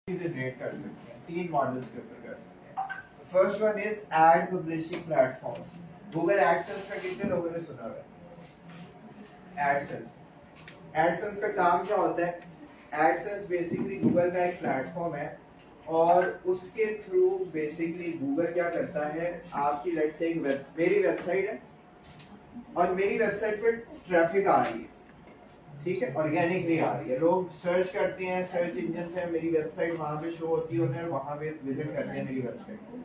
Generate कर सकते हैं, तीन मॉडल्स के ऊपर कर सकते हैं। First one is ad publishing platforms. Google AdSense का कितने लोगों ने सुना हुआ है? एडसेंस का काम क्या होता है? एडसेंस बेसिकली गूगल का एक प्लेटफॉर्म है और उसके थ्रू बेसिकली गूगल क्या करता है, आपकी लेट्स से मेरी वेबसाइट है और मेरी वेबसाइट पे ट्रैफिक आ रही है, ठीक है, ऑर्गेनिकली आ रही है, लोग सर्च करते हैं, सर्च इंजन से मेरी वेबसाइट वहां पे शो होती है, उन्हें वहां पे विजिट करते हैं मेरी वेबसाइट को।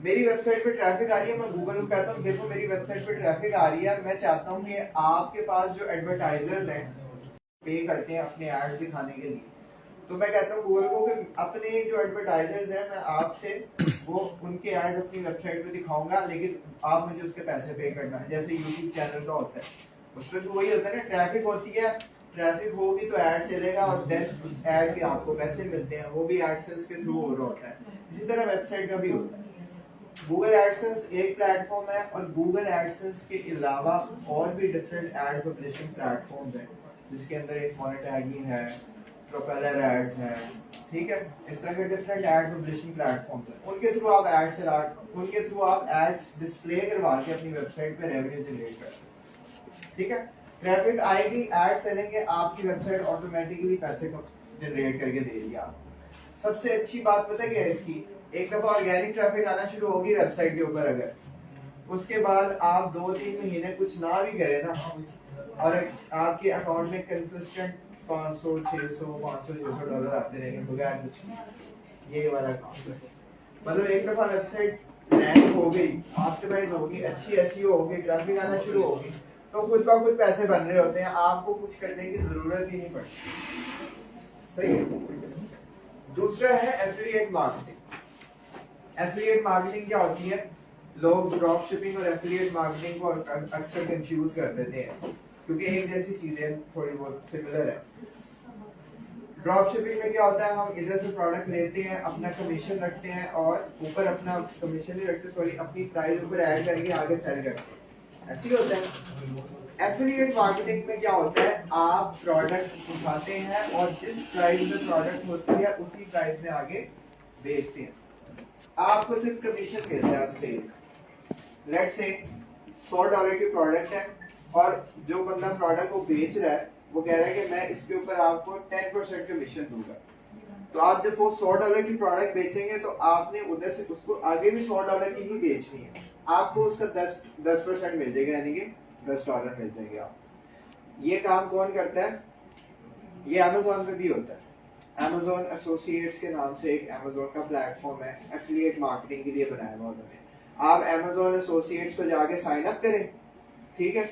मेरी वेबसाइट पे ट्रैफिक आ रही है, मैं गूगल को कहता हूँ देखो मेरी वेबसाइट पे ट्रैफिक आ रही है, मैं चाहता हूँ कि आपके पास जो एडवर्टाइजर्स हैं पे करते हैं अपने एड्स दिखाने के लिए, तो मैं कहता हूँ गूगल को कि अपने जो एडवर्टाइजर्स हैं मैं आपसे वो उनके एड्स अपनी वेबसाइट पे दिखाऊंगा, लेकिन आप मुझे उसके पैसे पे करना है। जैसे यूट्यूब चैनल का होता है, उसमें तो वही होता है ना, ट्रैफिक होती है, ट्रैफिक होगी तो ऐड चलेगा और देन उस ऐड के आपको पैसे मिलते हैं, वो भी एडसेंस के थ्रू हो रहा होता है। इसी तरह वेबसाइट का भी होता है। गूगल एडसेंस एक प्लेटफॉर्म है और गूगल एडसेंस के अलावा और भी डिफरेंट एड पब्लिशिंग प्लेटफॉर्म्स हैं, जिसके अंदर एक मोनेटाइजिंग है, प्रोपेलर एड्स हैं, ठीक है, इस तरह के डिफरेंट एड पब्लिशिंग प्लेटफॉर्म्स हैं। उनके थ्रू आप एड चला, उनके थ्रू आप एड्स डिस्प्ले करवा के अपनी वेबसाइट पे रेवेन्यू जनरेट कर सकते हैं, ठीक है। ट्रैफिक आएगी, एड चलेंगे, आपकी वेबसाइट ऑटोमेटिकली पैसे जनरेट करके देगी आपको। सबसे अच्छी बात पता है क्या है इसकी? एक दफा ऑर्गेनिक ट्रैफिक आना शुरू होगी वेबसाइट के ऊपर, अगर उसके बाद आप 2-3 महीने कुछ ना भी करें ना और आपके अकाउंट में कंसिस्टेंट 500 600 500 600 डॉलर आते रहेंगे बगैर कुछ, ये वाला काम है। मतलब एक दफा वेबसाइट रैंक हो गई, ऑप्टिमाइज होगी, अच्छी एसईओ होगी, ट्रैफिक आना शुरू होगी, तो खुद का खुद पैसे बन रहे होते हैं, आपको कुछ करने की जरूरत ही नहीं पड़ती। सही है। दूसरा है एफिलिएट मार्केटिंग। एफिलिएट मार्केटिंग क्या होती है? लोग ड्रॉप शिपिंग और एफिलिएट मार्केटिंग को अक्सर कंफ्यूज कर देते हैं, क्योंकि एक जैसी चीजें थोड़ी बहुत सिमिलर है। ड्रॉप शिपिंग में क्या होता है, हम इधर से प्रोडक्ट लेते हैं, अपना कमीशन रखते हैं और ऊपर अपना कमीशन नहीं रखते, सॉरी अपनी प्राइस ऊपर ऐड करके आगे सेल करते हैं, ऐसे ही होता है। एफिलिएट मार्केटिंग में क्या होता है, आप प्रोडक्ट उठाते हैं और जिस प्राइस में प्रोडक्ट होती है उसी प्राइस में आगे बेचते हैं, आपको सिर्फ कमीशन मिलता है उससे। लेट्स से $100 की प्रोडक्ट है और जो बंदा प्रोडक्ट को बेच रहा है वो कह रहा है कि मैं इसके ऊपर आपको 10% कमीशन दूंगा, तो आप जब वो $100 की प्रोडक्ट बेचेंगे तो आपने उधर से उसको आगे भी $100 की ही बेचनी है, आपको उसका 10% मिल जाएगा, यानी कि $10 मिल जाएंगे आपको। ये काम कौन करता है? ये अमेज़न पे भी होता है। Amazon एसोसिएट्स के नाम से एक Amazon का प्लेटफॉर्म है, एफिलिएट मार्केटिंग के लिए बनाया हुआ उन्होंने। आप Amazon एसोसिएट्स को जाके साइन अप करें, ठीक है,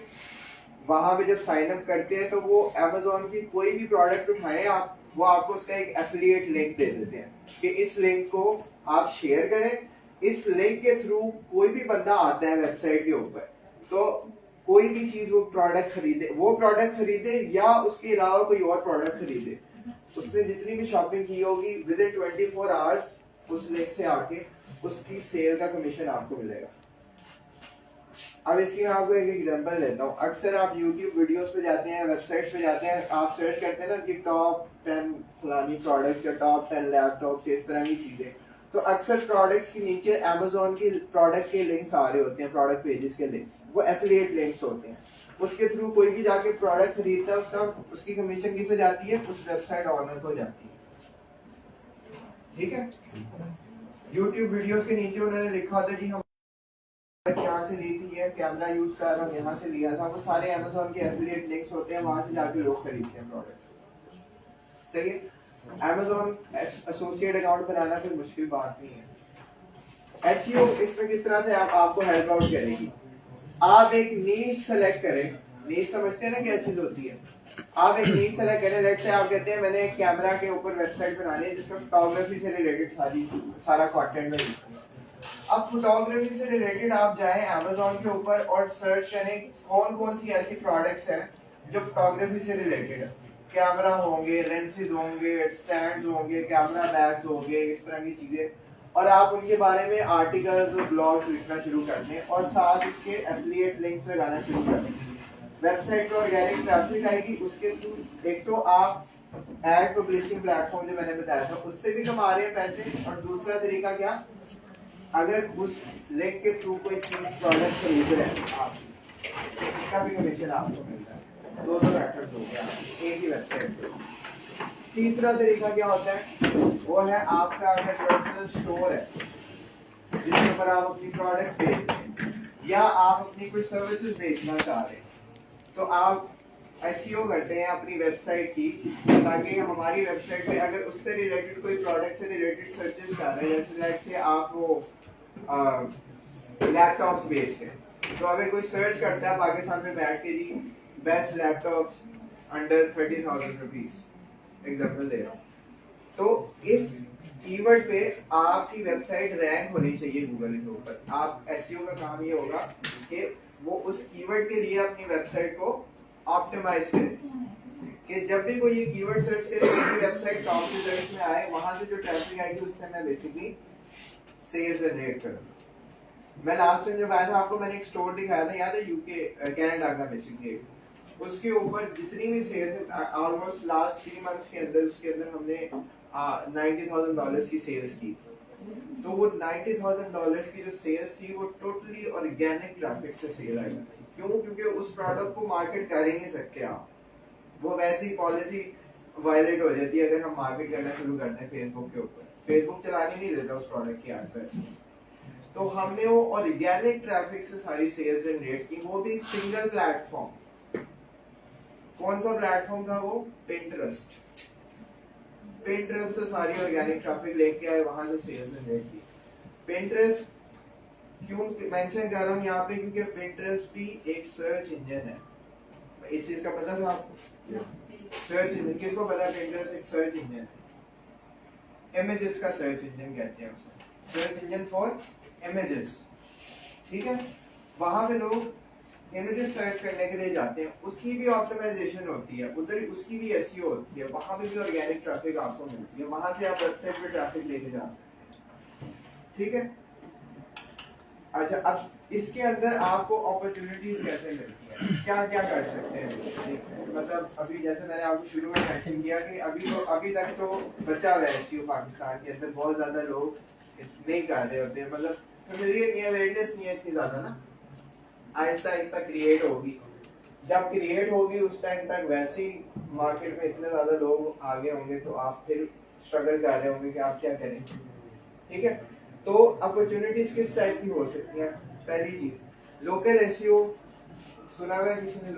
वहां पे जब साइन अप करते हैं तो वो Amazon की कोई भी प्रोडक्ट उठाए आप, वो आपको उसका एक एफिलिएट लिंक दे देते हैं कि इस लिंक को आप शेयर करें, इस लिंक के थ्रू कोई भी बंदा आता है वेबसाइट के ऊपर, तो कोई भी चीज वो प्रोडक्ट खरीदे या उसके अलावा कोई और प्रोडक्ट खरीदे, उसने जितनी भी शॉपिंग की होगी विद इन 24 आवर्स उस लिंक से आके उसकी सेल का कमीशन आपको मिलेगा। अब इसकी मैं आपको एक एग्जांपल लेता हूँ। अक्सर आप YouTube वीडियोस पे जाते हैं, वेबसाइट्स पे जाते हैं, आप सर्च करते हैं ना कि टॉप 10 फलानी प्रोडक्ट्स या टॉप 10 लैपटॉप्स, इस तरह की चीजें, तो अक्सर प्रोडक्ट्स के नीचे Amazon की प्रोडक्ट के लिंक्स आ रहे होते हैं, प्रोडक्ट पेजेस के लिंक्स, वो एफिलिएट लिंक्स होते हैं। उसके थ्रू कोई भी जाके प्रोडक्ट खरीदता है, उसकी कमीशन किसे जाती है? उस वेबसाइट ऑनर को जाती है, ठीक है। YouTube वीडियोस के नीचे उन्होंने लिखा होता है जी हम यहाँ से ली थी, ये कैमरा यूज कर रहा हूँ, यहाँ से लिया था, वो सारे Amazon के एफिलिएट लिंक्स होते हैं, वहां से जाके लोग खरीदते हैं प्रोडक्ट। सही है। Amazon एसोसिएट अकाउंट बनाना कोई मुश्किल बात नहीं है। एसईओ इसमें किस तरह से आपको हेल्प आउट करेगी? आप एक नीश सेलेक्ट करें, नीश समझते हैं ना क्या चीज होती है? आप एक नीश सेलेक्ट करें, लेट्स से आप कहते हैं मैंने एक कैमरा के ऊपर वेबसाइट बनानी है जिसमें फोटोग्राफी से रिलेटेड सारा कंटेंट है। अब फोटोग्राफी से रिलेटेड आप जाएं Amazon के ऊपर और सर्च करें कौन कौन सी ऐसी प्रोडक्ट्स हैं जो फोटोग्राफी से रिलेटेड है। कैमरा होंगे, लेंसेज होंगे, स्टैंड्स होंगे, कैमरा बैग्स होंगे, इस तरह की चीजें, और आप उनके बारे में आर्टिकल्स और ब्लॉग्स लिखना शुरू कर दें और साथ उसके एफिलिएट लिंक्स लगाना शुरू कर दें। वेबसाइट पर ऑर्गेनिक ट्रैफिक आएगी, उसके थ्रू एक तो आप एड पब्लिशिंग प्लेटफॉर्म जो मैंने बताया था उससे भी कमा रहे हैं पैसे। और दूसरा तरीका क्या, अगर उस लिंक के थ्रू कोई चीज प्रोडक्ट खरीद रहे हैं आप, तो इसका भी कमीशन आपको मिलता है। 200 फैक्टर्स हो गया एक ही वेबसाइट पे। तीसरा तरीका क्या होता है, वो है आपका अगर पर्सनल स्टोर है जिसके ऊपर आप अपनी प्रोडक्ट्स बेच रहे हैं या आप अपनी कोई सर्विसेज बेचना चाह रहे हैं, तो आप एसईओ करते हैं अपनी वेबसाइट की, ताकि हमारी वेबसाइट पे अगर उससे रिलेटेड कोई प्रोडक्ट से रिलेटेड सर्चेस कर रहे हैं, जैसे लाइक से आप वो लैपटॉप्स बेच रहे हैं, तो अगर कोई सर्च करता है पाकिस्तान में बैठ के जी best laptops under 30,000 rupees, example दे रहा हूँ, तो इस कीवर्ड पे आपकी वेबसाइट रैंक होनी चाहिए गूगल के ऊपर। आप एसईओ का काम ये होगा कि वो उस कीवर्ड के लिए अपनी वेबसाइट को ऑप्टिमाइज करें कि जब भी कोई ये कीवर्ड सर्च करे मेरी वेबसाइट टॉप रिजल्ट्स में आए, वहां से जो ट्रैफिक आएगी उससे मैं बेसिकली सेल्स जनरेट करूंगा। मैं लास्ट टाइम जब आया था आपको मैंने एक स्टोर दिखाया था, याद है, यूके कनाडा का बेसिकली। उसके ऊपर जितनी भी सेल्स ऑलमोस्ट लास्ट 3 मंथ्स के अंदर उसके अंदर हमने $90,000 की सेल्स की। तो वो $90,000 की जो सेल्स थी वो टोटली ऑर्गेनिक ट्रैफिक से सेल आई। क्यों? क्योंकि उस प्रोडक्ट को मार्केट कर ही नहीं सकते आप, वो वैसी पॉलिसी वायलेट हो जाती है अगर हम मार्केट करना शुरू करते हैं फेसबुक के ऊपर। फेसबुक चलाने नहीं देता उस प्रोडक्ट की एडवर्टाइजमेंट। तो हमने वो ऑर्गेनिक ट्रैफिक से सारी सेल्स जनरेट की, वो भी सिंगल प्लेटफॉर्म। कौन सा प्लेटफॉर्म था वो? पिंटरेस्ट। पिंटरेस्ट से सारी ऑर्गेनिक ट्रैफिक लेके आए, वहां से सेल्स जनरेट की। पिंटरेस्ट क्यों मेंशन कर रहा हूँ यहाँ पे, क्योंकि पिंटरेस्ट भी एक सर्च इंजन है। इस चीज का पता था आपको? सर्च इंजन किसको पता है? पिंटरेस्ट एक सर्च इंजन है, इमेजेस का सर्च इंजन कहते हैं उसे, सर्च इंजन फॉर इमेजेस। ठीक है, वहां पे लोग इमेजेस सर्च करने के लिए जाते हैं, उसकी भी ऑप्टिमाइजेशन होती है, उधर उसकी भी एसईओ होती है, वहां पे भी ऑर्गेनिक ट्रैफिक आपको मिलती है, वहां से आप वेबसाइट पे ट्रैफिक लेके जा सकते हैं। ठीक है, अच्छा अब इसके अंदर आपको अपॉर्चुनिटीज कैसे मिलती हैं, क्या क्या कर सकते हैं? मतलब अभी जैसे मैंने आपको शुरू में मेंशन किया कि अभी तक तो बचा हुआ है एसईओ पाकिस्तान के अंदर, बहुत ज्यादा लोग नहीं कर रहे होते, मतलब फेमिलियर नहीं है, अवेयरनेस नहीं है इतनी ज्यादा ना। आहिस्ता आहिस्ता क्रिएट होगी, जब क्रिएट होगी उस टाइम तक वैसे ही मार्केट में इतने ज्यादा लोग आगे होंगे, तो आप फिर स्ट्रगल कर रहे होंगे कि आप क्या करें। ठीक है, तो अपॉर्चुनिटीज किस टाइप की हो सकती हैं? पहली चीज लोकल एसईओ, सुना हुआ है किसी ने?